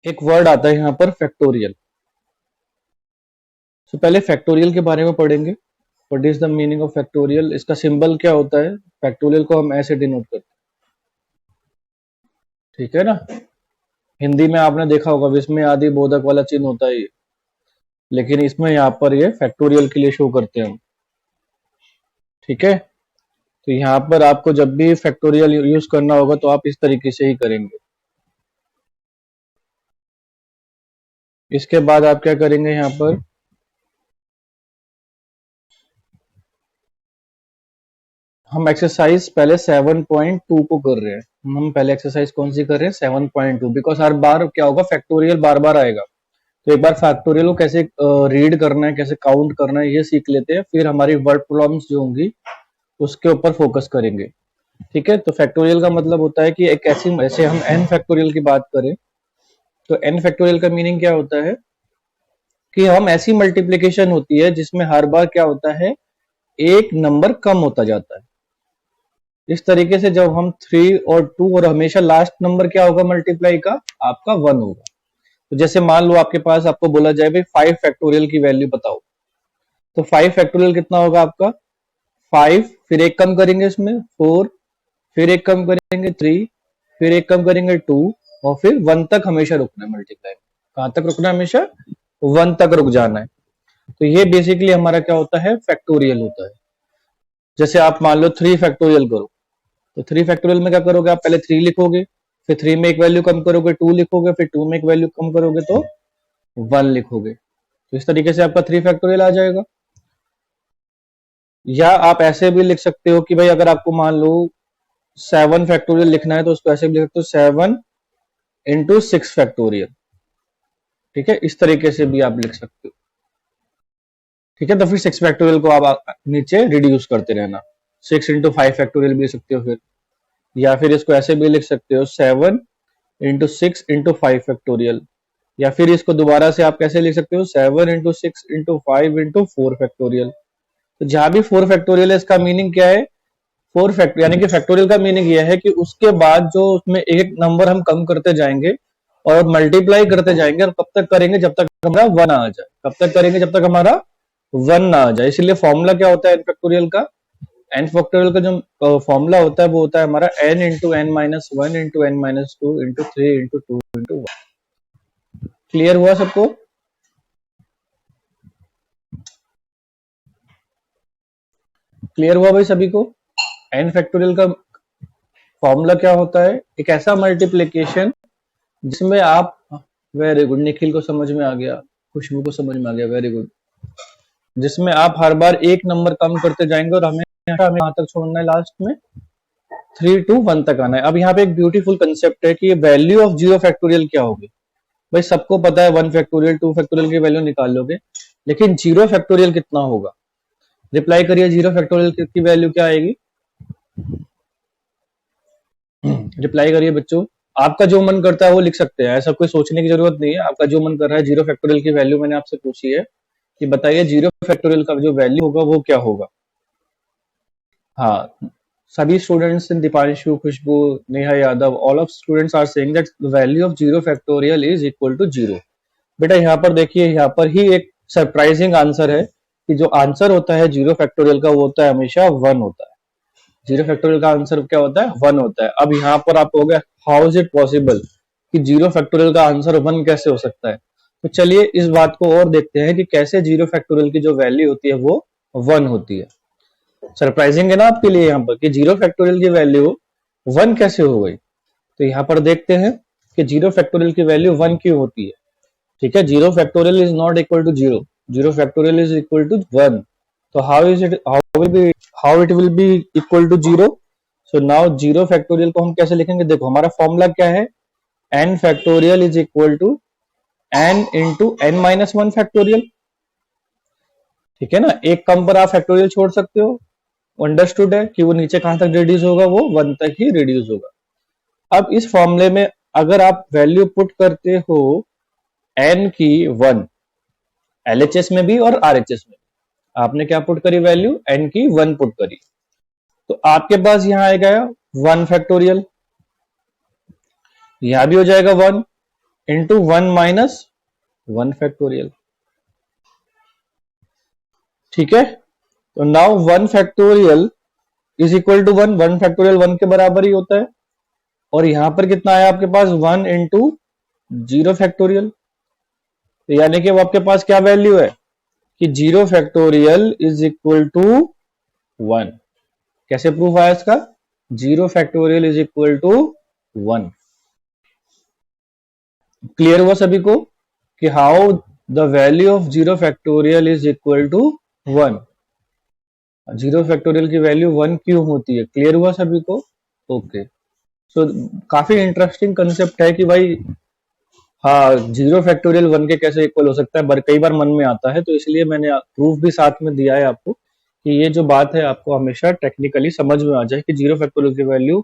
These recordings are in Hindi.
एक वर्ड आता है यहाँ पर फैक्टोरियल। तो पहले फैक्टोरियल के बारे में पढ़ेंगे। What is the meaning of factorial, इसका सिंबल क्या होता है। फैक्टोरियल को हम ऐसे डिनोट करते हैं, ठीक है ना। हिंदी में आपने देखा होगा विस्मय आदि बोधक वाला चिन्ह होता है ये, लेकिन इसमें यहाँ पर ये फैक्टोरियल के लिए शो करते हैं हम, ठीक है। तो यहाँ पर आपको जब भी फैक्टोरियल यूज करना होगा तो आप इस तरीके से ही करेंगे। इसके बाद आप क्या करेंगे, यहाँ पर हम एक्सरसाइज पहले 7.2 को कर रहे हैं। हम पहले एक्सरसाइज कौन सी कर रहे हैं, 7.2, बिकॉज हर बार क्या होगा, फैक्टोरियल बार बार आएगा। तो एक बार फैक्टोरियल को कैसे रीड करना है, कैसे काउंट करना है, ये सीख लेते हैं। फिर हमारी वर्ड प्रॉब्लम्स जो होंगी उसके ऊपर फोकस करेंगे, ठीक है। तो फैक्टोरियल का मतलब होता है कि एक ऐसी, ऐसे हम एन फैक्टोरियल की बात करें तो एन फैक्टोरियल का मीनिंग क्या होता है कि हम ऐसी मल्टीप्लीकेशन होती है जिसमें हर बार क्या होता है, एक नंबर कम होता जाता है। इस तरीके से जब हम 3 और 2 और हमेशा लास्ट नंबर क्या होगा मल्टीप्लाई का, आपका 1 होगा। तो जैसे मान लो आपके पास, आपको बोला जाए भाई 5 फैक्टोरियल की वैल्यू बताओ, तो 5 फैक्टोरियल कितना होगा आपका, 5, फिर एक कम करेंगे इसमें 4, फिर एक कम करेंगे 3, फिर एक कम करेंगे 2, और फिर 1 तक हमेशा रुकना है मल्टीप्लाई। कहां तक रुकना है, हमेशा 1 तक रुक जाना है। तो ये बेसिकली हमारा क्या होता है, फैक्टोरियल होता है। जैसे आप मान लो 3 फैक्टोरियल करो, तो 3 फैक्टोरियल में क्या करोगे, आप पहले 3 लिखोगे, फिर 3 में एक वैल्यू कम करोगे 2 लिखोगे, फिर 2 में एक वैल्यू कम करोगे तो 1 लिखोगे। तो इस तरीके से आपका 3 फैक्टोरियल आ जाएगा। या आप ऐसे भी लिख सकते हो कि भाई अगर आपको मान लो 7 फैक्टोरियल लिखना है तो उसको ऐसे भी लिख सकते हो, 7 इंटू 6 फैक्टोरियल, ठीक है। इस तरीके से भी आप लिख सकते हो, ठीक है। तो फिर 6 फैक्टोरियल को आप नीचे रिड्यूस करते रहना, 6 इंटू 5 फैक्टोरियल भी लिख सकते हो फिर, या फिर इसको ऐसे भी लिख सकते हो, 7 इंटू 6 इंटू 5 फैक्टोरियल। या फिर इसको दोबारा से आप कैसे लिख सकते हो, 7 इंटू 6 इंटू 5 इंटू 4 फैक्टोरियल। तो जहां भी 4 फैक्टोरियल है, इसका मीनिंग क्या है, 4 फैक्टर यानी कि फैक्टोरियल का मीनिंग यह है कि उसके बाद जो उसमें एक नंबर हम कम करते जाएंगे और मल्टीप्लाई करते जाएंगे, और कब तक करेंगे, जब तक हमारा 1 आ जाए। कब तक करेंगे, जब तक हमारा 1 ना आ जाए। इसलिए फॉर्मूला क्या होता है एन फैक्टोरियल का, एन फैक्टोरियल का जो फॉर्मूला होता है वो होता है हमारा n into n minus 1 into n minus 2 into 3 into 2 into 1। Clear हुआ सबको, क्लियर हुआ भाई सभी को। एन फैक्टोरियल का फॉर्मूला क्या होता है, एक ऐसा मल्टीप्लीकेशन जिसमें आप, वेरी गुड, निखिल को समझ में आ गया, खुशबू को समझ में आ गया, वेरी गुड, जिसमें आप हर बार एक नंबर कम करते जाएंगे और हमें वहां तक छोड़ना है, लास्ट में 3 टू 1 तक आना है। अब यहाँ पे एक ब्यूटीफुल कंसेप्ट है कि वैल्यू ऑफ 0 फैक्टोरियल क्या होगी। भाई सबको पता है 1 फैक्टोरियल 2 फैक्टोरियल की वैल्यू निकाल लोगे, लेकिन 0 फैक्टोरियल कितना होगा, रिप्लाई करिए, 0 फैक्टोरियल की वैल्यू क्या आएगी, रिप्लाई करिए बच्चों। आपका जो मन करता है वो लिख सकते हैं, ऐसा कोई सोचने की जरूरत नहीं है। आपका जो मन कर रहा है, 0 फैक्टोरियल की वैल्यू मैंने आपसे पूछी है कि बताइए 0 फैक्टोरियल का जो वैल्यू होगा वो क्या होगा। हाँ, सभी students, Deepanshu, Khushboo, Neha Yadav, all of students are saying that value of 0 factorial is equal to 0। बेटा यहाँ पर देखिए, यहाँ पर ही एक सरप्राइजिंग आंसर है कि जो आंसर होता है 0 फैक्टोरियल का वो होता है हमेशा 1 होता है। 0 फैक्टोरियल का आंसर क्या होता है, 1 होता है। अब यहाँ पर आप कहोगे हाउ इज इट पॉसिबल कि 0 फैक्टोरियल का आंसर 1 कैसे हो सकता है। तो चलिए इस बात को और देखते हैं कि कैसे 0 फैक्टोरियल की जो वैल्यू होती है वो 1 होती है। सरप्राइजिंग है ना आपके लिए यहाँ पर कि 0 फैक्टोरियल की वैल्यू 1 कैसे हो गई। तो यहाँ पर देखते हैं कि 0 फैक्टोरियल की वैल्यू 1 क्यों होती है, ठीक है। 0 factorial is not equal to 0, 0 factorial is equal to 1। तो how it will be equal to 0। So now 0 factorial को हम कैसे लिखेंगे, देखो हमारा फॉर्मूला क्या है, n factorial is equal to n into n minus 1 factorial, ठीक है ना। एक कम पर आप फैक्टोरियल छोड़ सकते हो, अंडरस्टूड है कि वो नीचे कहां तक रिड्यूस होगा, वो 1 तक ही रिड्यूस होगा। अब इस फॉर्मूले में अगर आप वैल्यू पुट करते हो n की 1, LHS में भी और RHS में, आपने क्या पुट करी वैल्यू, n की 1 पुट करी, तो आपके पास यहां आएगा 1 फैक्टोरियल, यहां भी हो जाएगा 1, इंटू 1 माइनस 1 फैक्टोरियल। ठीक है, तो now 1 factorial is equal to 1, 1 factorial 1 के बराबर ही होता है। और यहां पर कितना आया आपके पास 1 इंटू 0 फैक्टोरियल। तो यानी कि वो आपके पास क्या वैल्यू है कि 0 फैक्टोरियल इज इक्वल टू 1। कैसे प्रूफ आया इसका? 0 factorial is equal to 1। Clear हुआ सभी को कि how the value of 0 factorial is equal to 1। 0 factorial की वैल्यू 1 क्यों होती है? क्लियर हुआ सभी को? ओके, सो काफी इंटरेस्टिंग कंसेप्ट है कि भाई हाँ, 0 फैक्टोरियल 1 के कैसे इक्वल हो सकता है, कई बार मन में आता है, तो इसलिए मैंने प्रूफ भी साथ में दिया है आपको कि ये जो बात है आपको हमेशा टेक्निकली समझ में आ जाए कि 0 फैक्टोरियल की वैल्यू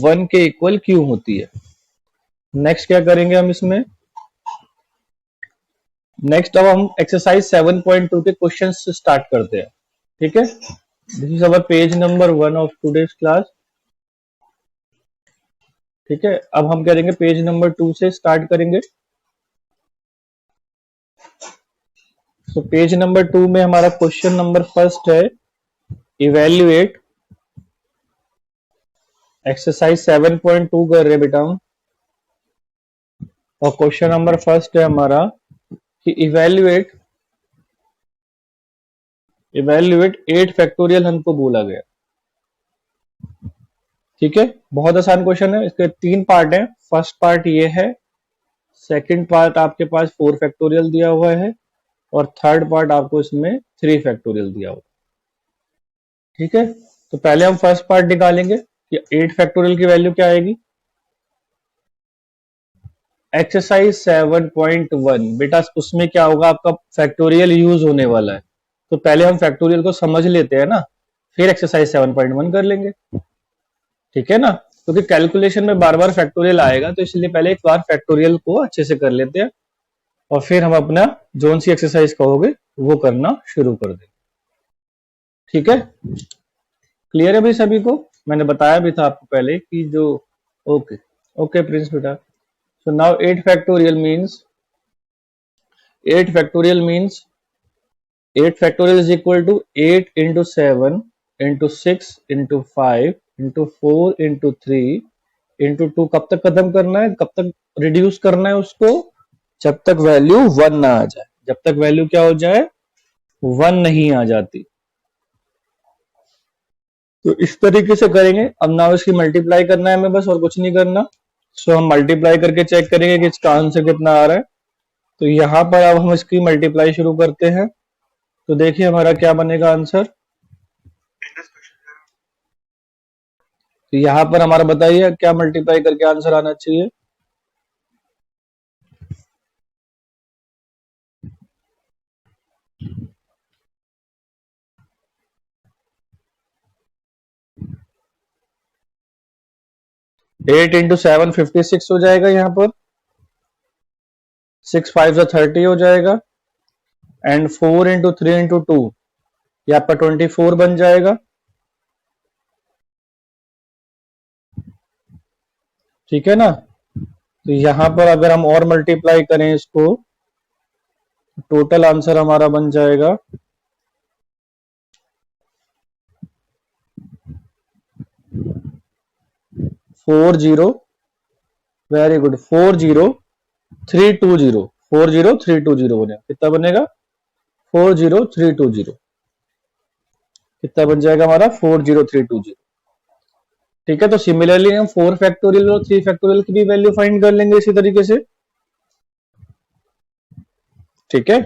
1 के इक्वल क्यों होती है। नेक्स्ट क्या करेंगे हम इसमें? नेक्स्ट अब हम एक्सरसाइज 7.2 के क्वेश्चन से स्टार्ट करते हैं। ठीक है, this is our page number 1 of today's class. ठीक है, अब हम करेंगे पेज नंबर 2 से स्टार्ट करेंगे। तो पेज नंबर 2 में हमारा क्वेश्चन नंबर फर्स्ट है, इवेल्युएट। एक्सरसाइज 7.2 कर रहे बेटा हम, और क्वेश्चन नंबर फर्स्ट है हमारा कि इवेल्युएट 8 फैक्टोरियल हमको बोला गया। ठीक है, बहुत आसान क्वेश्चन है। इसके 3 पार्ट हैं। फर्स्ट पार्ट ये है, सेकंड पार्ट आपके पास 4 फैक्टोरियल दिया हुआ है, और थर्ड पार्ट आपको इसमें 3 फैक्टोरियल दिया हुआ है। ठीक है, तो पहले हम फर्स्ट पार्ट निकालेंगे कि 8 फैक्टोरियल की वैल्यू क्या आएगी। एक्सरसाइज 7.1 बेटा, उसमें क्या होगा, आपका फैक्टोरियल यूज होने वाला है। तो पहले हम फैक्टोरियल को समझ लेते हैं ना, फिर एक्सरसाइज 7.1 कर लेंगे। ठीक है ना, क्योंकि कैलकुलेशन में बार बार फैक्टोरियल आएगा, तो इसलिए पहले एक बार फैक्टोरियल को अच्छे से कर लेते हैं, और फिर हम अपना जोन सी एक्सरसाइज कहोगे वो करना शुरू कर देंगे। ठीक है, क्लियर है भाई सभी को? मैंने बताया भी था आपको पहले कि जो ओके ओके प्रिंस बेटा। So now 8 factorial means 8 factorial is equal to 8 into 7 into 6 into 5 into 4 into 3 into 2। कब तक खत्म करना है, कब तक रिड्यूस करना है उसको? जब तक वैल्यू 1 ना आ जाए। जब तक वैल्यू क्या हो जाए? 1 नहीं आ जाती। तो इस तरीके से करेंगे। अब ना इसकी मल्टीप्लाई करना है हमें बस, और कुछ नहीं करना। सो हम मल्टीप्लाई करके चेक करेंगे कि इसका आंसर कितना आ रहा है। तो यहां पर अब हम इसकी मल्टीप्लाई शुरू करते हैं। तो देखिए हमारा क्या बनेगा आंसर। तो यहां पर हमारा बताइए क्या मल्टीप्लाई करके आंसर आना चाहिए। एट इंटू 7 56 हो जाएगा, यहाँ पर 6 5 से 30 हो जाएगा, एंड 4 इंटू 3 इंटू 2 ये आपका 24 बन जाएगा। ठीक है ना, तो यहां पर अगर हम और मल्टीप्लाई करें इसको, टोटल आंसर हमारा बन जाएगा 40, वेरी गुड, 40320, 40320 बनेगा। कितना बनेगा? 40320। कितना बन जाएगा हमारा? 40320। ठीक है, तो सिमिलरली हम 4 फैक्टोरियल और 3 फैक्टोरियल की भी वैल्यू फाइंड कर लेंगे इसी तरीके से। ठीक है,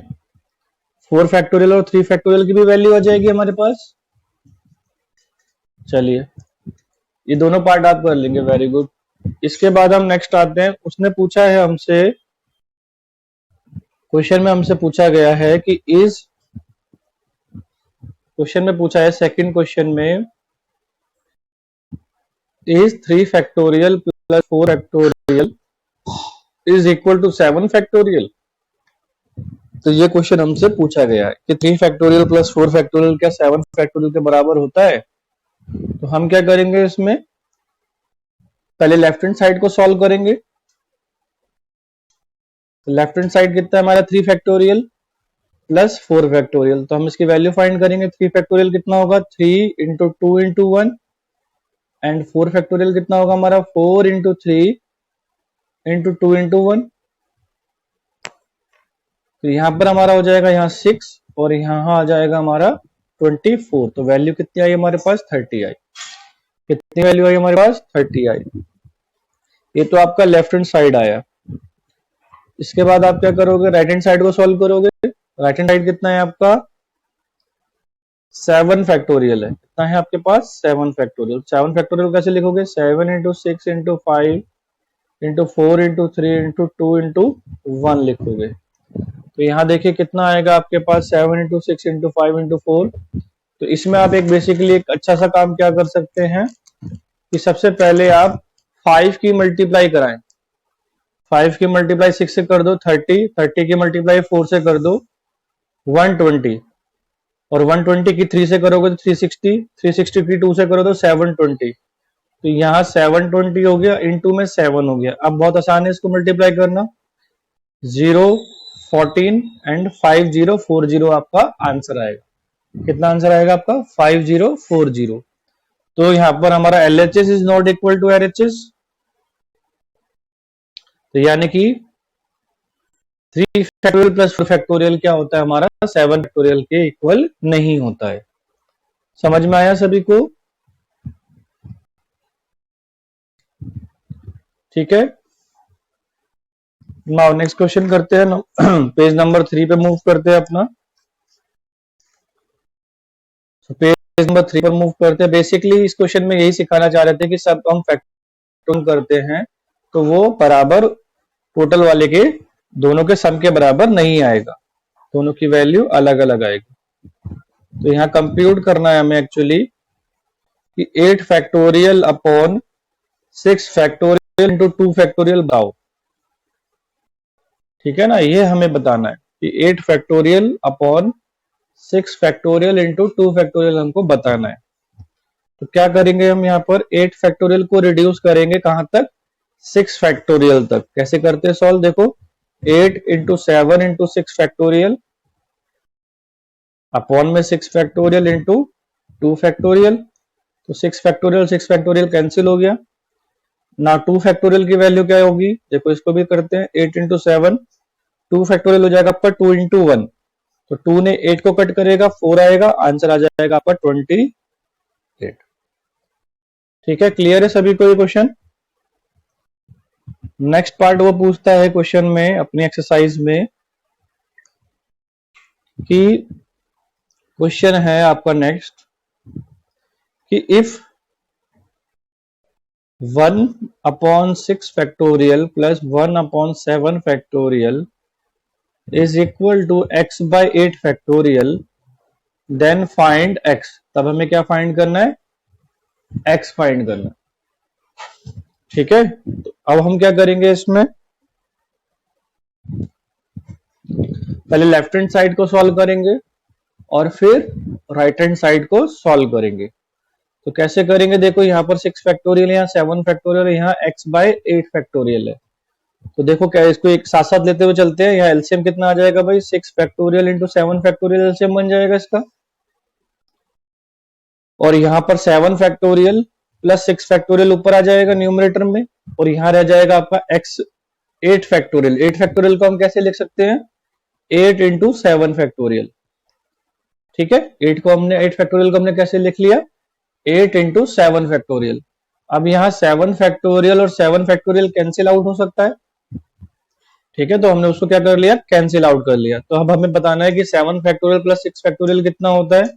4 फैक्टोरियल और 3 फैक्टोरियल की भी वैल्यू आ जाएगी हमारे पास। चलिए, ये दोनों पार्ट आप कर लेंगे, वेरी गुड। इसके बाद हम नेक्स्ट आते हैं। उसने पूछा है हमसे, क्वेश्चन में हमसे पूछा गया है कि क्वेश्चन में पूछा है, सेकंड क्वेश्चन में, is 3 factorial plus 4 factorial is equal to 7 factorial. तो ये क्वेश्चन हमसे पूछा गया है कि 3 फैक्टोरियल प्लस 4 फैक्टोरियल क्या 7 फैक्टोरियल के बराबर होता है। तो हम क्या करेंगे इसमें, पहले लेफ्ट हैंड साइड को सॉल्व करेंगे। लेफ्ट हैंड साइड कितना है हमारा 3 फैक्टोरियल प्लस 4 फैक्टोरियल, तो हम इसकी वैल्यू फाइंड करेंगे। 3 फैक्टोरियल कितना होगा 3 इंटू 2 इंटू 1 एंड 4 फैक्टोरियल कितना होगा हमारा 4 इंटू 3 इंटू 2 इंटू 1। तो यहाँ पर हमारा हो जाएगा यहाँ 6 और यहाँ आ जाएगा हमारा 24। तो वैल्यू कितनी आई हमारे पास 30 आई। कितनी वैल्यू आई हमारे पास 30 आई। ये तो आपका लेफ्ट हैंड साइड आया। इसके बाद आप क्या करोगे, राइट हैंड साइड को सॉल्व करोगे। राइट हैंड साइड कितना है आपका 7 फैक्टोरियल है। कितना है आपके पास 7 फैक्टोरियल। 7 फैक्टोरियल कैसे लिखोगे 7 into 6 into 5 into 4 into 3 into 2 into 1 लिखोगे। तो यहाँ देखिए कितना आएगा आपके पास 7 इंटू 6 इंटू 5 इंटू 4। तो इसमें आप एक बेसिकली एक अच्छा सा काम क्या कर सकते हैं कि सबसे पहले आप 5 की मल्टीप्लाई कराएं। 5 की मल्टीप्लाई 6 से कर दो 30, 30 की मल्टीप्लाई 4 से कर दो 120 और 120 की 3 से करोगे तो 360, 360 की 2 से करो तो 720। तो यहाँ 720 हो गया, इनटू में 7 हो गया। अब बहुत आसान है इसको मल्टीप्लाई करना। 0, 14 एंड 5040 आपका आंसर आएगा। कितना आंसर आएगा आपका 5040। तो यहाँ पर हमारा LHS is not equal to RHS। तो यानी कि 3 फैक्टोरियल प्लस 4 फैक्टोरियल क्या होता है हमारा 7 फैक्टोरियल के इक्वल नहीं होता है। समझ में आया सभी को? ठीक है, नाउ नेक्स्ट क्वेश्चन करते हैं। पेज नंबर 3 पे मूव करते हैं अपना। पेज नंबर 3 पर मूव करते हैं। बेसिकली इस क्वेश्चन में यही सिखाना चाह रहे थे कि सब हम फैक्टरिंग करते हैं तो वो बराबर टोटल वाले के दोनों के सम के बराबर नहीं आएगा, दोनों की वैल्यू अलग अलग आएगी। तो यहाँ कंप्यूट करना है हमें एक्चुअली कि 8 factorial upon 6 factorial into 2 factorial बताओ। ठीक है ना, ये हमें बताना है कि 8 factorial upon 6 factorial into 2 factorial हमको बताना है। तो क्या करेंगे हम यहाँ पर 8 फैक्टोरियल को रिड्यूस करेंगे कहां तक 6 फैक्टोरियल तक। कैसे करते हैं सॉल्व, देखो 8 इंटू 7 इंटू 6 फैक्टोरियल अपॉन में 6 फैक्टोरियल इंटू 2 फैक्टोरियल। तो 6 फैक्टोरियल कैंसिल हो गया ना। 2 फैक्टोरियल की वैल्यू क्या होगी, देखो इसको भी करते हैं 8 इंटू 7, 2 फैक्टोरियल हो जाएगा आपका 2 इंटू 1। तो 2 ने 8 को कट करेगा 4 आएगा, आंसर आ जाएगा आपका 28। ठीक है, क्लियर है सभी को ये क्वेश्चन। नेक्स्ट पार्ट वो पूछता है क्वेश्चन में अपनी एक्सरसाइज में कि क्वेश्चन है आपका नेक्स्ट कि if 1/6 factorial plus 1/7 factorial is equal to x by 8 factorial then find x। तब हमें क्या फाइंड करना है, x फाइंड करना है। ठीक है, तो अब हम क्या करेंगे इसमें, पहले लेफ्ट हैंड साइड को सॉल्व करेंगे और फिर राइट हैंड साइड को सॉल्व करेंगे। तो कैसे करेंगे, देखो यहाँ पर 6 फैक्टोरियल, यहाँ 7 फैक्टोरियल, यहाँ x बाई 8 फैक्टोरियल है। तो देखो क्या इसको एक साथ साथ लेते हुए चलते हैं। यहाँ एलसीएम कितना आ जाएगा भाई 6 फैक्टोरियल इंटू 7 फैक्टोरियल एलसीएम बन जाएगा इसका। और यहाँ पर 7 फैक्टोरियल प्लस 6 फैक्टोरियल ऊपर आ जाएगा न्यूमरेटर में और यहाँ रह जाएगा आपका x 8 फैक्टोरियल। 8 फैक्टोरियल को हम कैसे लिख सकते हैं 8 इंटू 7 फैक्टोरियल। ठीक है, 8 फैक्टोरियल को हमने कैसे लिख लिया 8 इंटू 7 फैक्टोरियल। अब यहाँ 7 फैक्टोरियल और 7 फैक्टोरियल कैंसिल आउट हो सकता है। ठीक है, तो हमने उसको क्या कर लिया कैंसिल आउट कर लिया। तो अब हमें बताना है कि 7 फैक्टोरियल प्लस 6 फैक्टोरियल कितना होता है।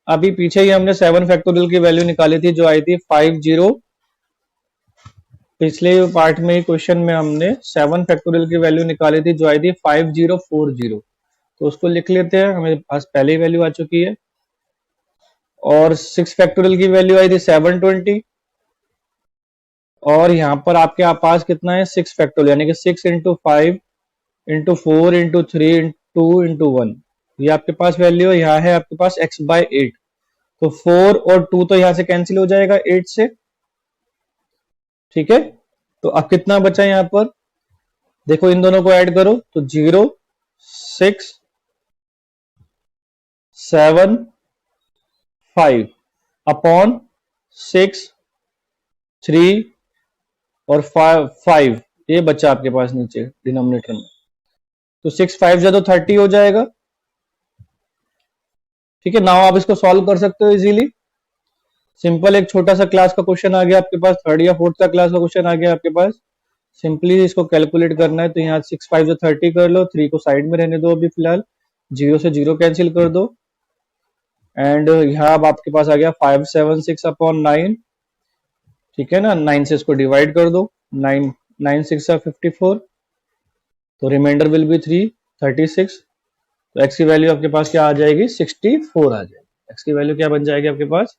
अभी पीछे ही हमने 7 फैक्टोरियल की वैल्यू निकाली थी जो आई थी 50। पिछले पार्ट में क्वेश्चन में हमने 7 फैक्टोरियल की वैल्यू निकाली थी जो आई थी 5040। तो उसको लिख लेते हैं, हमें पास पहले ही वैल्यू आ चुकी है। और 6 फैक्टोरियल की वैल्यू आई थी 720 और यहाँ पर आपके पास कितना है 6 फैक्टोरियल यानी कि 6 into 5 into 4 into 3 into 2 into 1 ये आपके पास वैल्यू है। यहाँ है आपके पास x बाई 8। तो 4 और 2 तो यहाँ से कैंसिल हो जाएगा 8 से। ठीक है, तो अब कितना बचा यहाँ पर देखो इन दोनों को ऐड करो तो 0 6 7 5 अपॉन 6 3 और 5 ये बच्चा आपके पास नीचे डिनोमिनेटर में। तो 6 5 जा तो 30 हो जाएगा। ठीक है, नाउ आप इसको सॉल्व कर सकते हो इजीली। सिंपल एक छोटा सा क्लास का क्वेश्चन आ गया आपके पास, थर्ड या फोर्थ का क्लास का क्वेश्चन आ गया आपके पास। सिंपली इसको कैलकुलेट करना है। तो यहाँ 6 5 जा 30 कर लो, 3 को साइड में रहने दो अभी फिलहाल, 0 से 0 कैंसिल कर दो। एंड यहाँ अब आपके पास आ गया 5 7 6 अपॉन 9। ठीक है ना, 9 से इसको डिवाइड कर दो, 9 9 6 54, तो रिमाइंडर विल बी 3 36। तो एक्स की वैल्यू आपके पास क्या आ जाएगी, 64 आ जाएगी। एक्स की वैल्यू क्या बन जाएगी आपके पास।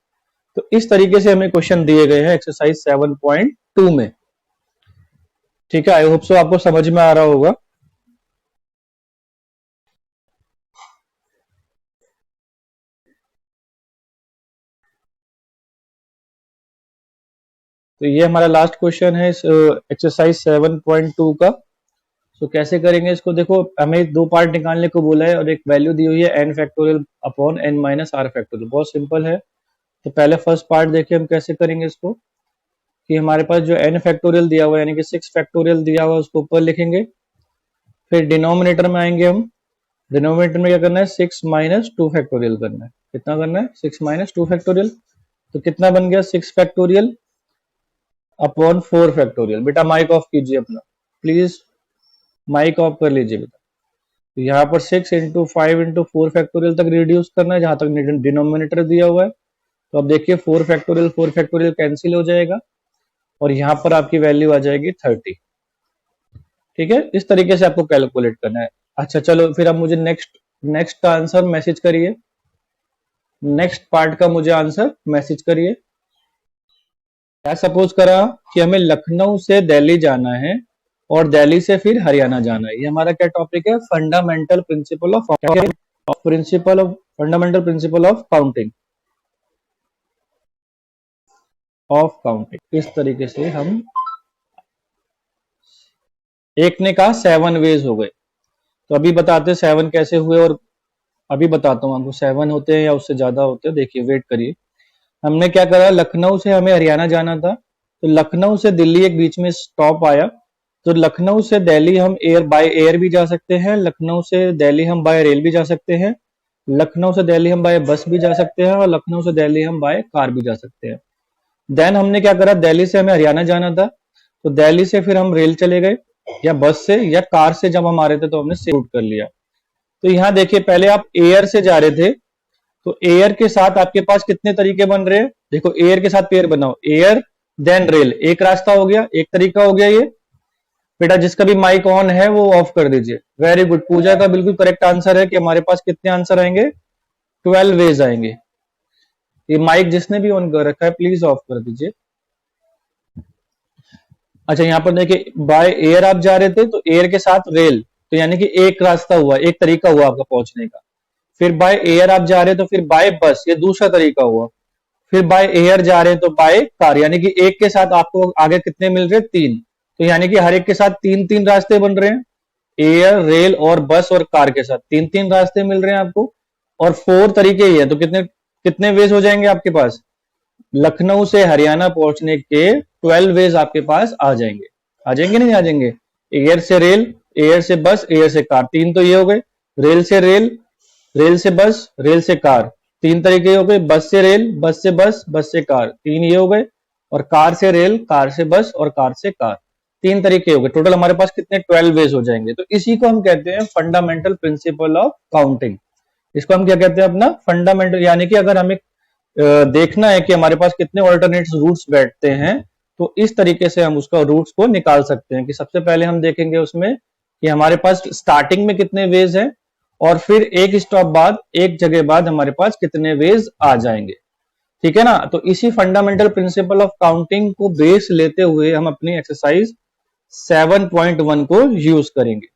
तो इस तरीके से हमें क्वेश्चन दिए गए हैं एक्सरसाइज 7.2 में। ठीक है, आई होप सो आपको समझ में आ रहा होगा। तो ये हमारा लास्ट क्वेश्चन है एक्सरसाइज 7.2 का। तो कैसे करेंगे इसको, देखो हमें दो पार्ट निकालने को बोला है और एक वैल्यू दी हुई है n factorial upon n minus r factorial. बहुत सिंपल है। तो पहले फर्स्ट पार्ट देखिए हम कैसे करेंगे इसको, कि हमारे पास जो n फैक्टोरियल दिया हुआ है यानी कि 6 फैक्टोरियल दिया हुआ है उसको ऊपर लिखेंगे। फिर डिनोमिनेटर में आएंगे हम। डिनोमिनेटर में क्या करना है, 6 माइनस 2 फैक्टोरियल करना है। कितना करना है, 6 माइनस 2 फैक्टोरियल। तो कितना बन गया, 6 फैक्टोरियल अपॉन 4 फैक्टोरियल। बेटा माइक ऑफ कीजिए अपना, प्लीज माइक ऑफ कर लीजिए बेटा। तो यहाँ पर 6 इंटू 5 इंटू 4 फैक्टोरियल तक रिड्यूस करना है जहां तक डिनोमिनेटर दिया हुआ है। तो अब देखिए 4 फैक्टोरियल कैंसिल हो जाएगा और यहाँ पर आपकी वैल्यू आ जाएगी 30। ठीक है, इस तरीके से आपको कैलकुलेट करना है। अच्छा चलो फिर अब मुझे नेक्स्ट का आंसर मैसेज करिए। नेक्स्ट पार्ट का मुझे आंसर मैसेज करिए। क्या सपोज करा कि हमें लखनऊ से दिल्ली जाना है और दिल्ली से फिर हरियाणा जाना है। ये हमारा क्या टॉपिक है, फंडामेंटल प्रिंसिपल ऑफ काउंटिंग। इस तरीके से हम, एक ने कहा 7 वेज हो गए, तो अभी बताते 7 कैसे हुए, और अभी बताता हूँ आपको 7 होते हैं या उससे ज्यादा होते हैं। देखिए वेट करिए। हमने क्या करा, लखनऊ से हमें हरियाणा जाना था, तो लखनऊ से दिल्ली एक बीच में स्टॉप आया। तो लखनऊ से दिल्ली हम बाय एयर भी जा सकते हैं, लखनऊ से दिल्ली हम बाय रेल भी जा सकते हैं, लखनऊ से दिल्ली हम बाय बस भी जा सकते हैं, और लखनऊ से दिल्ली हम बाय कार भी जा सकते हैं। देन हमने क्या करा, दिल्ली से हमें हरियाणा जाना था, तो दिल्ली से फिर हम रेल चले गए या बस से या कार से, जब हम आ रहे थे तो हमने रूट कर लिया। तो यहाँ देखिए पहले आप एयर से जा रहे थे, तो एयर के साथ आपके पास कितने तरीके बन रहे हैं, देखो एयर के साथ पेयर बनाओ, एयर देन रेल, एक रास्ता हो गया, एक तरीका हो गया ये। बेटा जिसका भी माइक ऑन है वो ऑफ कर दीजिए। वेरी गुड, पूजा का बिल्कुल करेक्ट आंसर है कि हमारे पास कितने आंसर आएंगे, 12 वेज आएंगे। ये माइक जिसने भी ऑन कर रखा है प्लीज ऑफ कर दीजिए। अच्छा यहाँ पर देखिए बाय एयर आप जा रहे थे, तो एयर के साथ रेल, तो यानी कि एक रास्ता हुआ, एक तरीका हुआ आपका पहुंचने का। फिर बाय एयर आप जा रहे हैं तो फिर बाय बस, ये दूसरा तरीका हुआ। फिर बाय एयर जा रहे हैं तो बाय कार, यानी कि एक के साथ आपको आगे कितने मिल रहे हैं, 3। तो यानी कि हर एक के साथ 3-3 रास्ते बन रहे हैं। एयर, रेल और बस और कार के साथ 3-3 रास्ते मिल रहे हैं आपको, और 4 तरीके ही है। तो कितने कितने वेज हो जाएंगे आपके पास, लखनऊ से हरियाणा पहुंचने के 12 वेज आपके पास आ जाएंगे। आ जाएंगे नहीं आ जाएंगे, एयर से रेल, एयर से बस, एयर से कार, 3 तो ये हो गए। रेल से रेल, रेल से बस, रेल से कार, 3 तरीके हो गए। बस से रेल, बस से बस, बस से कार, 3 ये हो गए। और कार से रेल, कार से बस और कार से कार, 3 तरीके हो गए। टोटल हमारे पास कितने, 12 वेज हो जाएंगे। तो इसी को हम कहते हैं फंडामेंटल प्रिंसिपल ऑफ काउंटिंग। इसको हम क्या कहते हैं, अपना फंडामेंटल, यानी कि अगर हमें देखना है कि हमारे पास कितने ऑल्टरनेट रूट्स बैठते हैं, तो इस तरीके से हम उसका रूट्स को निकाल सकते हैं। कि सबसे पहले हम देखेंगे उसमें कि हमारे पास स्टार्टिंग में कितने वेज हैं, और फिर एक स्टॉप बाद, एक जगह बाद हमारे पास कितने वेज आ जाएंगे। ठीक है ना, तो इसी फंडामेंटल प्रिंसिपल ऑफ काउंटिंग को बेस लेते हुए हम अपनी एक्सरसाइज 7.1 को यूज करेंगे।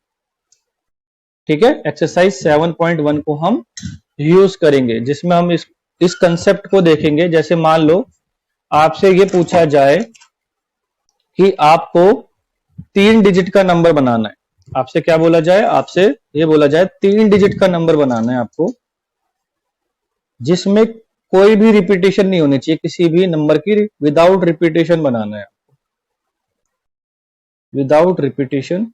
ठीक है, एक्सरसाइज 7.1 को हम यूज करेंगे, जिसमें हम इस कंसेप्ट को देखेंगे। जैसे मान लो आपसे ये पूछा जाए कि आपको 3 डिजिट का नंबर बनाना है, आपसे क्या बोला जाए, आपसे ये बोला जाए 3 डिजिट का नंबर बनाना है आपको, जिसमें कोई भी रिपीटेशन नहीं होनी चाहिए, किसी भी नंबर की विदाउट रिपीटेशन बनाना है, विदाउट रिपीटेशन।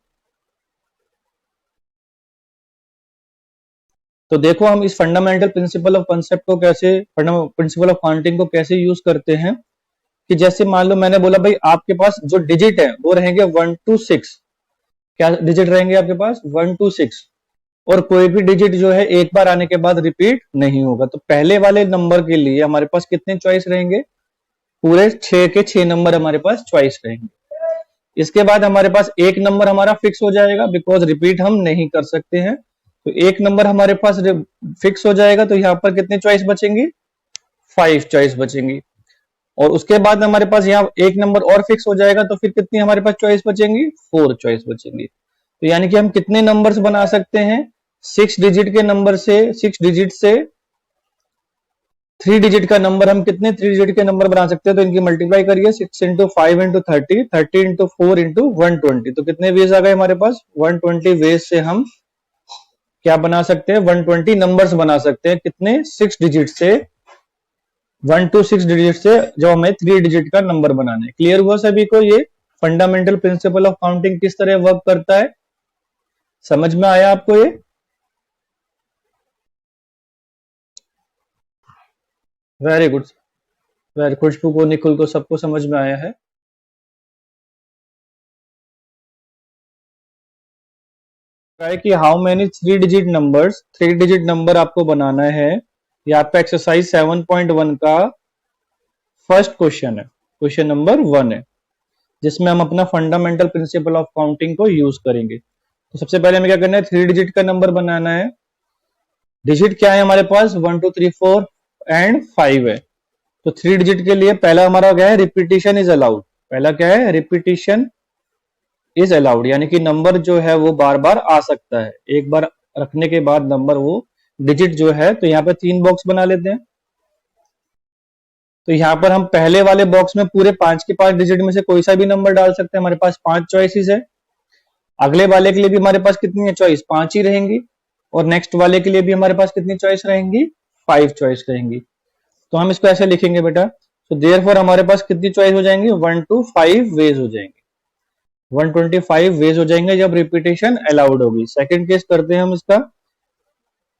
तो देखो हम इस फंडामेंटल प्रिंसिपल ऑफ कॉन्सेप्ट को कैसे, प्रिंसिपल ऑफ काउंटिंग को कैसे यूज करते हैं, कि जैसे मान लो मैंने बोला भाई आपके पास जो डिजिट है वो रहेंगे 1 to 6। क्या डिजिट रहेंगे आपके पास? 1 to 6। और कोई भी डिजिट जो है एक बार आने के बाद रिपीट नहीं होगा। तो पहले वाले नंबर के लिए हमारे पास कितने चॉइस रहेंगे? पूरे 6 के 6 नंबर हमारे पास चॉइस रहेंगे। इसके बाद हमारे पास एक नंबर हमारा फिक्स हो जाएगा, बिकॉज रिपीट हम नहीं कर सकते हैं। तो एक नंबर हमारे पास फिक्स हो जाएगा, तो यहाँ पर कितने चॉइस बचेंगी? 5 चॉइस बचेंगी। और उसके बाद हमारे पास यहाँ एक नंबर और फिक्स हो जाएगा, तो फिर कितनी हमारे पास चॉइस बचेंगी? 4 चॉइस बचेंगी। तो यानी कि हम कितने नंबर्स बना सकते हैं? 6 डिजिट के नंबर से, 6 डिजिट से 3 डिजिट का नंबर हम कितने 3 डिजिट के नंबर बना सकते हैं? तो इनकी मल्टीप्लाई करिए, 6 इंटू 5 इंटू 30, 30 इंटू 4 इंटू 120। तो कितने वेज आ गए हमारे पास? 120 वेज से हम क्या बना सकते हैं? 120 नंबर्स बना सकते हैं। कितने? 6 डिजिट से, 1 to 6 डिजिट से, जो हमें 3 डिजिट का नंबर बनाना है। क्लियर हुआ सभी को ये फंडामेंटल प्रिंसिपल ऑफ काउंटिंग किस तरह वर्क करता है? समझ में आया आपको ये? वेरी गुड, वेरी, खुशबू को, निकुल को, सबको समझ में आया है। कि हाउ मेनी 3 डिजिट नंबर आपको बनाना है। ये आपका एक्सरसाइज 7.1 का फर्स्ट क्वेश्चन है, क्वेश्चन नंबर 1 है, जिसमें हम अपना फंडामेंटल प्रिंसिपल ऑफ काउंटिंग को यूज करेंगे। तो सबसे पहले हमें क्या करना है? 3 डिजिट का नंबर बनाना है। डिजिट क्या है हमारे पास? 1 2 3 4 एंड 5 है। तो 3 डिजिट के लिए पहला हमारा क्या है? Repetition is allowed. पहला क्या है? रिपीटिशन इज अलाउड, यानी कि नंबर जो है वो बार बार आ सकता है। एक बार रखने के बाद नंबर वो डिजिट जो है, तो यहाँ पे 3 बॉक्स बना लेते हैं। तो यहाँ पर हम पहले वाले बॉक्स में पूरे 5 के 5 डिजिट में से कोई सा भी नंबर डाल सकते हैं। हमारे पास 5 चॉइसेस है। अगले वाले के लिए भी हमारे पास कितनी है चॉइस? 5 ही रहेंगी। और नेक्स्ट वाले के लिए भी हमारे पास कितनी चॉइस रहेंगी? 5 चॉइस रहेंगी। तो हम इसको ऐसे लिखेंगे बेटा, तो देयरफॉर हमारे पास कितनी चॉइस हो जाएंगी? 1 to 5 वेज हो जाएंगे, 125 वेज हो जाएंगे जब रिपीटेशन अलाउड होगी। सेकंड केस करते हैं हम इसका,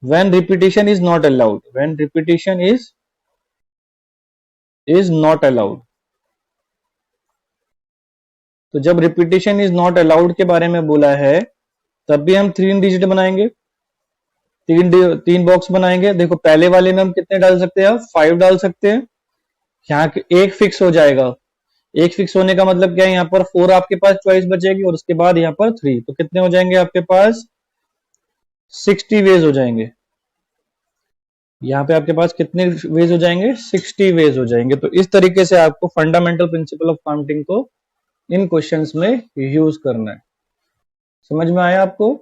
when repetition is not allowed, when repetition is not allowed. तो जब रिपीटेशन इज नॉट अलाउड के बारे में बोला है, तब भी हम 3 डिजिट बनाएंगे, 3 बॉक्स बनाएंगे। देखो पहले वाले में हम कितने डाल सकते हैं? 5 डाल सकते हैं। यहाँ एक फिक्स हो जाएगा। एक फिक्स होने का मतलब क्या है? यहाँ पर 4 आपके पास चॉइस बचेगी, और उसके बाद यहाँ पर 3, तो कितने हो जाएंगे आपके पास? 60 वेज हो जाएंगे। यहाँ पे आपके पास कितने वेज हो जाएंगे? 60 वेज हो जाएंगे। तो इस तरीके से आपको फंडामेंटल प्रिंसिपल ऑफ काउंटिंग को इन क्वेश्चंस में यूज करना है। समझ में आया आपको?